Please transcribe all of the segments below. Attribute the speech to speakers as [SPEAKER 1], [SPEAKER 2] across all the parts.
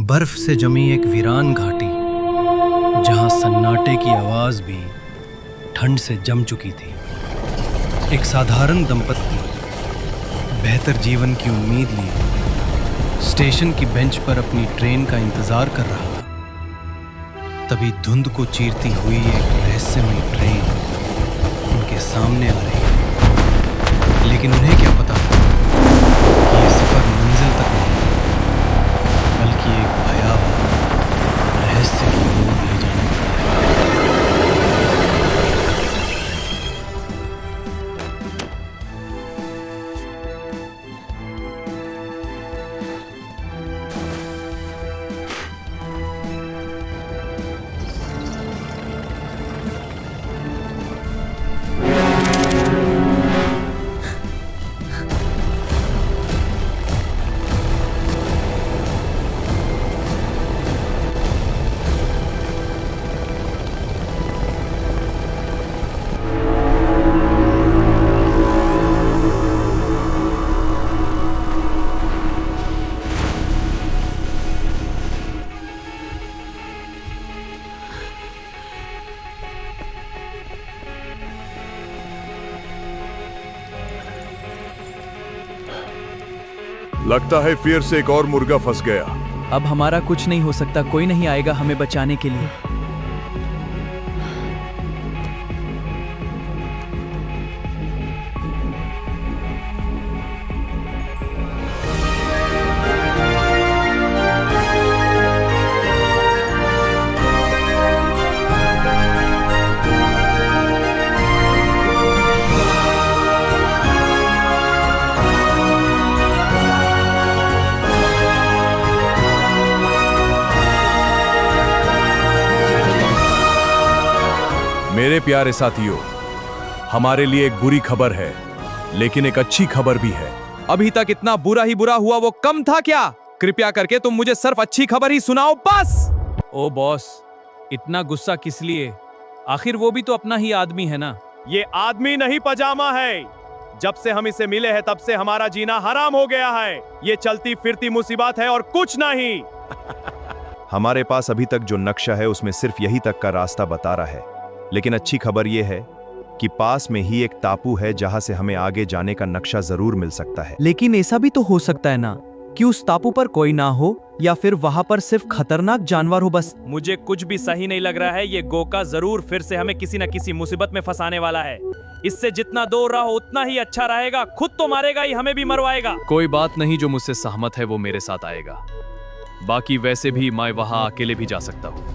[SPEAKER 1] बर्फ से जमी एक वीरान घाटी, जहां सन्नाटे की आवाज भी ठंड से जम चुकी थी। एक साधारण दंपत्ति बेहतर जीवन की उम्मीद लिए स्टेशन की बेंच पर अपनी ट्रेन का इंतजार कर रहा था। तभी धुंध को चीरती हुई एक रहस्यमयी ट्रेन उनके सामने आ रही थी। लेकिन उन्हें क्या पता था कि यह सफर मंजिल तक नहीं, बल्कि एक भयावह रहस्य की ओर ले जाने वाला है।
[SPEAKER 2] लगता है फिर से एक और मुर्गा फंस गया।
[SPEAKER 3] अब हमारा कुछ नहीं हो सकता, कोई नहीं आएगा हमें बचाने के लिए।
[SPEAKER 2] मेरे प्यारे साथियों, हमारे लिए एक बुरी खबर है, लेकिन एक अच्छी खबर भी है।
[SPEAKER 3] अभी तक इतना बुरा ही बुरा हुआ वो कम था क्या? कृपया करके तुम मुझे सिर्फ अच्छी खबर ही सुनाओ बस। ओ बॉस, इतना गुस्सा किस लिए? आखिर वो भी तो अपना ही आदमी है ना।
[SPEAKER 4] ये आदमी नहीं पजामा है। जब से हम इसे मिले हैं तब से हमारा जीना हराम हो गया है। ये चलती फिरती मुसीबत है और कुछ नहीं।
[SPEAKER 2] हमारे पास अभी तक जो नक्शा है उसमें सिर्फ यही तक का रास्ता बता रहा है, लेकिन अच्छी खबर यह है कि पास में ही एक टापू है जहां से हमें आगे जाने का नक्शा जरूर मिल सकता है।
[SPEAKER 3] लेकिन ऐसा भी तो हो सकता है ना कि उस टापू पर कोई ना हो, या फिर वहां पर सिर्फ खतरनाक जानवर हो बस।
[SPEAKER 4] मुझे कुछ भी सही नहीं लग रहा है। ये गोका जरूर फिर से हमें किसी न किसी मुसीबत में फंसाने वाला है। इससे जितना दूर रहो उतना ही अच्छा रहेगा। खुद तो मारेगा ही, हमें भी मरवाएगा।
[SPEAKER 5] कोई बात नहीं, जो मुझसे सहमत है वो मेरे साथ आएगा। बाकी वैसे भी मैं वहां अकेले भी जा सकता हूँ।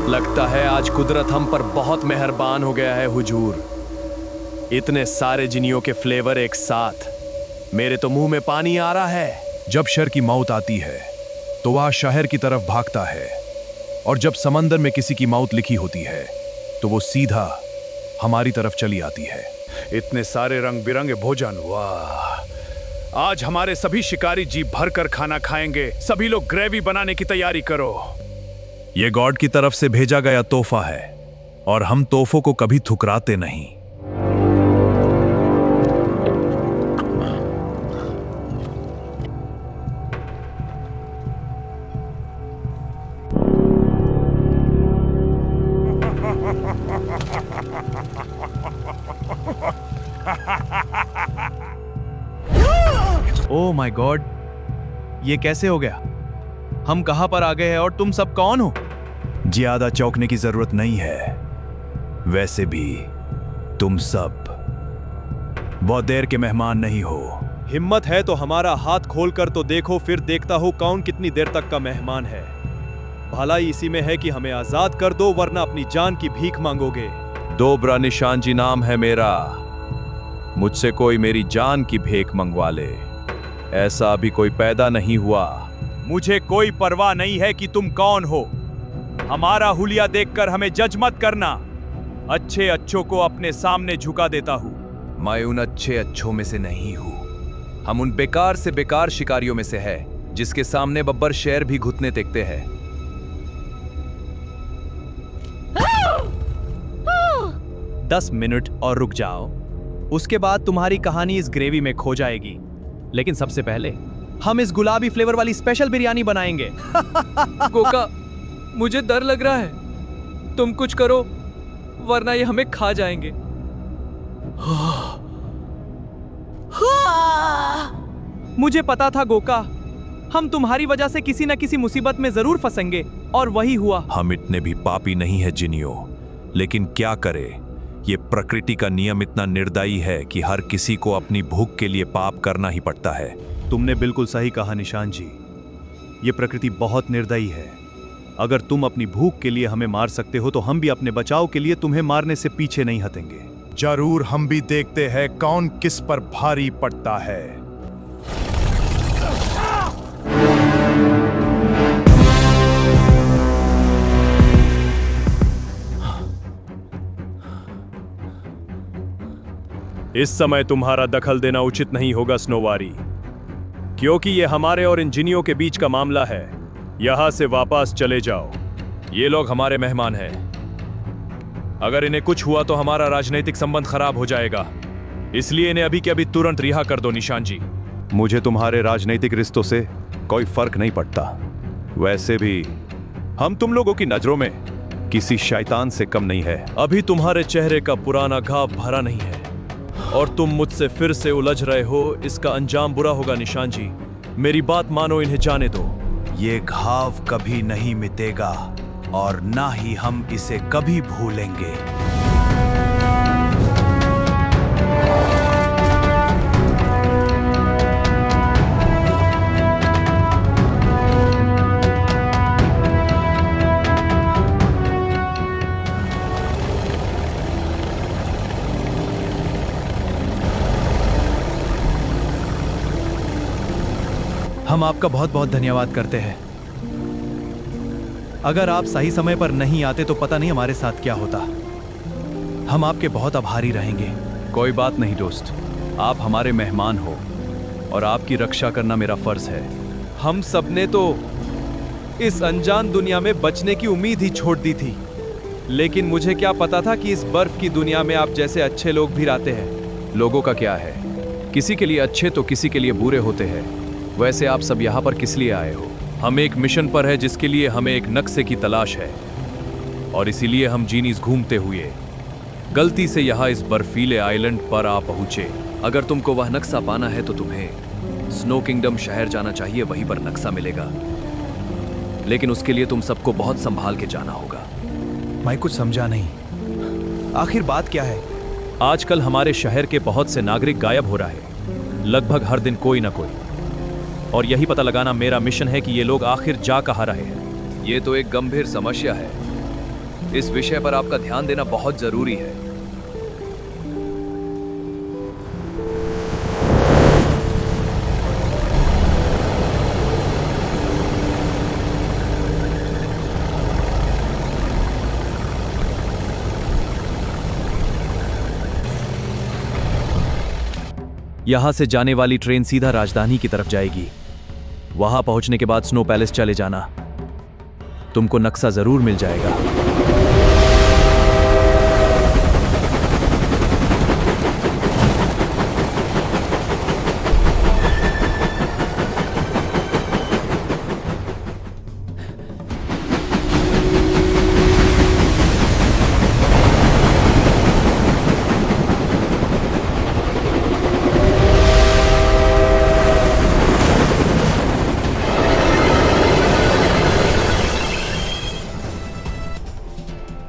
[SPEAKER 5] लगता है आज कुदरत हम पर बहुत मेहरबान हो गया है हुजूर। इतने सारे जिनियों के फ्लेवर एक साथ, मेरे तो मुंह में पानी आ रहा है।
[SPEAKER 2] जब शर की मौत आती है तो वह शहर की तरफ भागता है, और जब समंदर में किसी की मौत लिखी होती है तो वो सीधा हमारी तरफ चली आती है।
[SPEAKER 6] इतने सारे रंग बिरंगे भोजन, वाह! आज हमारे सभी शिकारी जी भरकर खाना खाएंगे। सभी लोग ग्रेवी बनाने की तैयारी करो। ये गॉड की तरफ से भेजा गया तोहफा है और हम तोहफों को कभी ठुकराते नहीं।
[SPEAKER 3] ओह माय गॉड, ये कैसे हो गया? हम कहां पर आ गए हैं और तुम सब कौन हो?
[SPEAKER 6] ज्यादा चौंकने की जरूरत नहीं है। वैसे भी तुम सब बहुत देर के मेहमान नहीं हो।
[SPEAKER 3] हिम्मत है तो हमारा हाथ खोलकर तो देखो, फिर देखता हूं कौन कितनी देर तक का मेहमान है। भलाई इसी में है कि हमें आजाद कर दो, वरना अपनी जान की भीख मांगोगे।
[SPEAKER 5] दोबरा निशान जी नाम है मेरा। मुझसे कोई मेरी जान की भीख मंगवा ले, ऐसा अभी कोई पैदा नहीं हुआ।
[SPEAKER 3] मुझे कोई परवाह नहीं है कि तुम कौन हो। हमारा हुलिया देखकर हमें जज मत करना। अच्छे अच्छों को अपने सामने झुका देता हूं।
[SPEAKER 5] मैं उन अच्छे अच्छों में से नहीं हूं। हम उन बेकार से बेकार शिकारियों में से है जिसके सामने बब्बर शेर भी घुटने टेकते हैं।
[SPEAKER 3] 10 मिनट और रुक जाओ, उसके बाद तुम्हारी कहानी इस ग्रेवी में खो जाएगी। लेकिन सबसे पहले हम इस गुलाबी फ्लेवर वाली स्पेशल बिरयानी बनाएंगे।
[SPEAKER 7] गोका, मुझे डर लग रहा है। तुम कुछ करो वरना ये हमें खा जाएंगे।
[SPEAKER 3] मुझे पता था गोका, हम तुम्हारी वजह से किसी न किसी मुसीबत में जरूर फंसेंगे, और वही हुआ।
[SPEAKER 6] हम इतने भी पापी नहीं है जिनियो, लेकिन क्या करे, ये प्रकृति का नियम इतना निर्दयी है कि हर किसी को अपनी भूख के लिए पाप करना ही पड़ता है।
[SPEAKER 2] तुमने बिल्कुल सही कहा निशान जी, ये प्रकृति बहुत निर्दयी है। अगर तुम अपनी भूख के लिए हमें मार सकते हो तो हम भी अपने बचाव के लिए तुम्हें मारने से पीछे नहीं हटेंगे।
[SPEAKER 6] जरूर हम भी देखते हैं कौन किस पर भारी पड़ता है।
[SPEAKER 4] इस समय तुम्हारा दखल देना उचित नहीं होगा स्नोवारी, क्योंकि ये हमारे और इन जिनियों के बीच का मामला है। यहां से वापस चले जाओ।
[SPEAKER 5] ये लोग हमारे मेहमान हैं। अगर इन्हें कुछ हुआ तो हमारा राजनीतिक संबंध खराब हो जाएगा, इसलिए इन्हें अभी के अभी तुरंत रिहा कर दो निशान जी।
[SPEAKER 2] मुझे तुम्हारे राजनीतिक रिश्तों से कोई फर्क नहीं पड़ता। वैसे भी हम तुम लोगों की नजरों में किसी शैतान से कम नहीं है।
[SPEAKER 4] अभी तुम्हारे चेहरे का पुराना घाव भरा नहीं है और तुम मुझसे फिर से उलझ रहे हो। इसका अंजाम बुरा होगा निशान जी। मेरी बात मानो, इन्हें जाने दो।
[SPEAKER 6] ये घाव कभी नहीं मिटेगा और ना ही हम इसे कभी भूलेंगे।
[SPEAKER 3] हम आपका बहुत बहुत धन्यवाद करते हैं। अगर आप सही समय पर नहीं आते तो पता नहीं हमारे साथ क्या होता। हम आपके बहुत आभारी रहेंगे।
[SPEAKER 5] कोई बात नहीं दोस्त, आप हमारे मेहमान हो और आपकी रक्षा करना मेरा फर्ज है।
[SPEAKER 3] हम सबने तो इस अनजान दुनिया में बचने की उम्मीद ही छोड़ दी थी, लेकिन मुझे क्या पता था कि इस बर्फ की दुनिया में आप जैसे अच्छे लोग भी रहते हैं।
[SPEAKER 5] लोगों का क्या है, किसी के लिए अच्छे तो किसी के लिए बुरे होते हैं। वैसे आप सब यहाँ पर किस लिए आए हो? हम एक मिशन पर है जिसके लिए हमें एक नक्शे की तलाश है, और इसीलिए हम जीनीज घूमते हुए गलती से यहाँ इस बर्फीले आइलैंड पर आ पहुंचे। अगर तुमको वह नक्शा पाना है तो तुम्हें स्नो किंगडम शहर जाना चाहिए, वहीं पर नक्शा मिलेगा। लेकिन उसके लिए तुम सबको बहुत संभाल के जाना होगा।
[SPEAKER 3] मैं कुछ समझा नहीं, आखिर बात क्या है?
[SPEAKER 4] आजकल हमारे शहर के बहुत से नागरिक गायब हो रहा है, लगभग हर दिन कोई ना कोई, और यही पता लगाना मेरा मिशन है कि ये लोग आखिर जा कहाँ रहे हैं।
[SPEAKER 5] ये तो एक गंभीर समस्या है। इस विषय पर आपका ध्यान देना बहुत जरूरी है।
[SPEAKER 4] यहां से जाने वाली ट्रेन सीधा राजधानी की तरफ जाएगी। वहां पहुंचने के बाद स्नो पैलेस चले जाना।
[SPEAKER 5] तुमको नक्शा जरूर मिल जाएगा।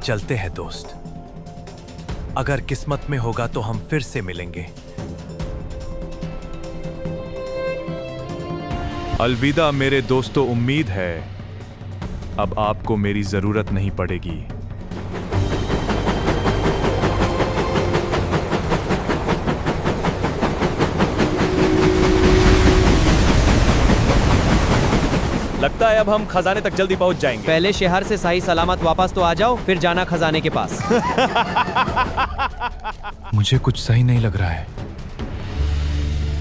[SPEAKER 6] चलते हैं दोस्त, अगर किस्मत में होगा तो हम फिर से मिलेंगे।
[SPEAKER 5] अलविदा मेरे दोस्तों, उम्मीद है अब आपको मेरी जरूरत नहीं पड़ेगी।
[SPEAKER 4] लगता है अब हम खजाने तक जल्दी पहुंच जाएंगे।
[SPEAKER 7] पहले शहर से सही सलामत वापस तो आ जाओ, फिर जाना खजाने के पास।
[SPEAKER 5] मुझे कुछ सही नहीं लग रहा है।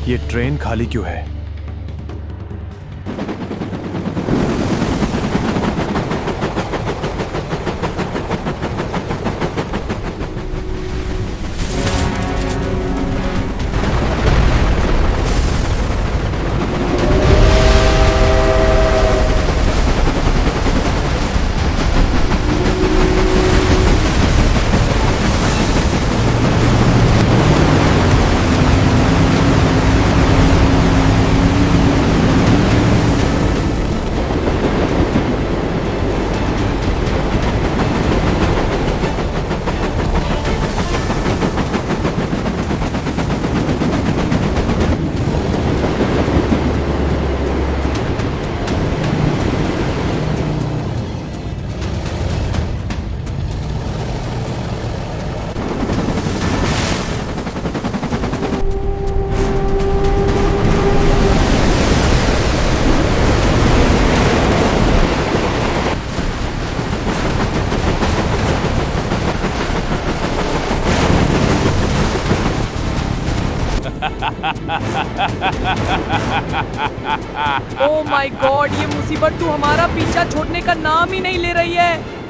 [SPEAKER 5] ये ट्रेन खाली क्यों है?
[SPEAKER 7] ओह माय गॉड, ये मुसीबत तू हमारा पीछा छोड़ने का नाम ही नहीं ले रही है।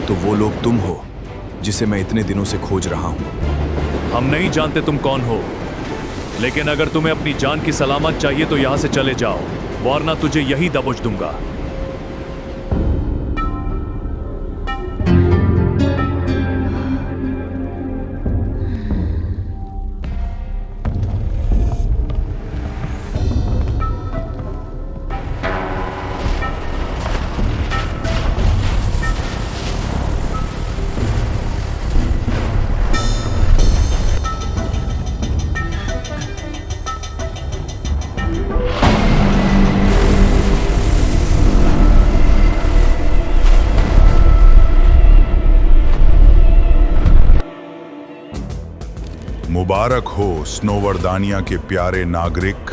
[SPEAKER 2] तो वो लोग तुम हो जिसे मैं इतने दिनों से खोज रहा हूं।
[SPEAKER 5] हम नहीं जानते तुम कौन हो, लेकिन अगर तुम्हें अपनी जान की सलामत चाहिए तो यहां से चले जाओ, वरना तुझे यही दबोच दूंगा।
[SPEAKER 8] मुबारक हो स्नोवर्दानिया के प्यारे नागरिक,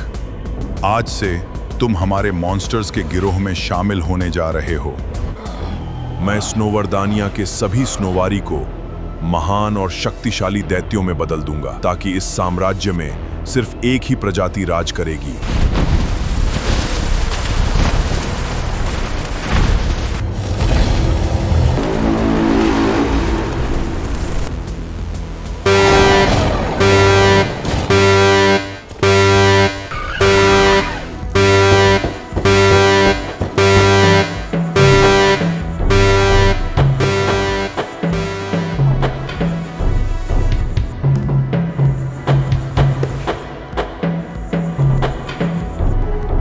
[SPEAKER 8] आज से तुम हमारे मॉन्स्टर्स के गिरोह में शामिल होने जा रहे हो। मैं स्नोवर्दानिया के सभी स्नोवारी को महान और शक्तिशाली दैत्यों में बदल दूंगा, ताकि इस साम्राज्य में सिर्फ एक ही प्रजाति राज करेगी।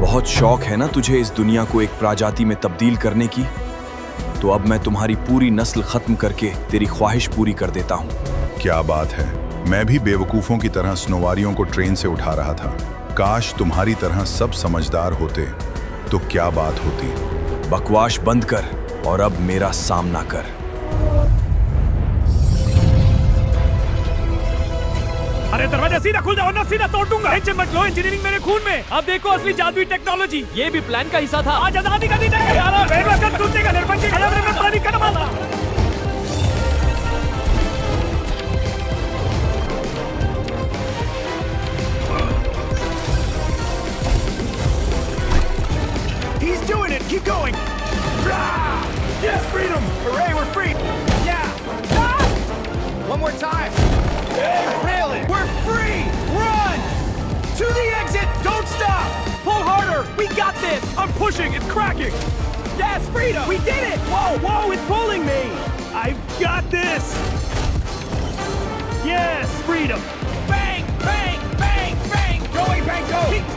[SPEAKER 2] बहुत शौक है ना तुझे इस दुनिया को एक प्रजाति में तब्दील करने की? तो अब मैं तुम्हारी पूरी नस्ल खत्म करके तेरी ख्वाहिश पूरी कर देता हूँ।
[SPEAKER 8] क्या बात है, मैं भी बेवकूफों की तरह स्नोवारियों को ट्रेन से उठा रहा था। काश तुम्हारी तरह सब समझदार होते तो क्या बात होती।
[SPEAKER 2] बकवास बंद कर और अब मेरा सामना कर।
[SPEAKER 4] अरे दरवाजा सीधा खुल जाओ ना, सीधा तोड़ दूंगा। टेंशन मत लो, इंजीनियरिंग मेरे खून में। अब देखो असली जादुई टेक्नोलॉजी।
[SPEAKER 7] ये भी प्लान का हिस्सा था।
[SPEAKER 4] आज आजादी का दिन है यार। बेवा कर टूटने का निर्बंध खड़ा में पानी का माला।
[SPEAKER 9] He's doing it! Keep going! Rah! Yes, freedom! Hooray, we're free! Yeah! Ah! One more time! Nail it! We're free! Run! To the exit! Don't stop!
[SPEAKER 4] Pull harder. We got this. I'm pushing. It's cracking.
[SPEAKER 9] Yes, freedom! We did it!
[SPEAKER 4] Whoa, whoa, it's pulling me. I've got this. Yes, freedom.
[SPEAKER 9] Bang! Bang! Bang! Bang! Going, bang, go!
[SPEAKER 4] Keep